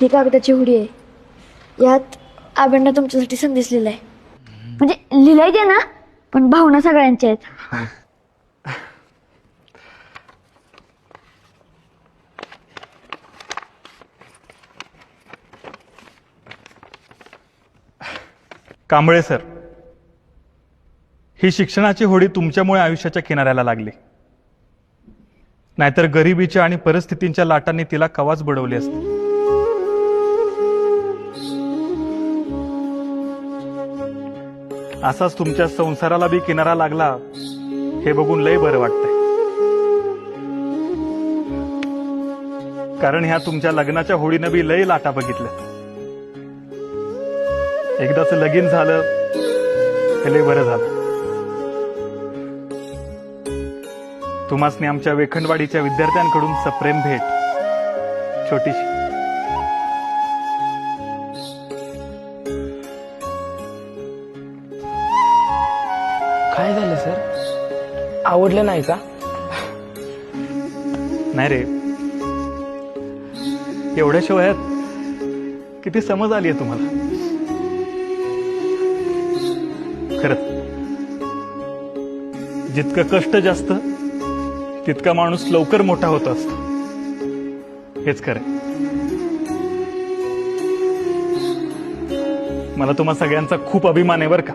ही कागदाची हुडी आहे. यात आबांना तुमच्यासाठी संदेश लिहिलाय. म्हणजे लिहिलाय ते ना, पण भावना सगळ्यांच्या आहेत. कांबळे सर, ही शिक्षणाची होडी तुमच्यामुळे आयुष्याच्या किनाऱ्याला लागली. नाहीतर गरिबीच्या आणि परिस्थितींच्या लाटांनी तिला कवाच बुडवली असती. असाच तुमच्या संसाराला बी किनारा लागला हे बघून लय बरं वाटतंय. कारण ह्या तुमच्या लग्नाच्या होडीनं बी लय लाटा बघितल्या. एकदाच लगीन झालं हे लय बरं झालं. तुम्हासनी आमच्या वेखंडवाडीच्या विद्यार्थ्यांकडून सप्रेम भेट, छोटीशी. काय झालं सर? आवडलं नाही का? नाही रे, एवढ्याशा वयात किती समज आली आहे तुम्हाला. खरंच जितकं कष्ट जास्त तितका माणूस लवकर मोठा होत असतो. हेच खरं. मला तुम्हा सगळ्यांचा खूप अभिमान आहे बरं का.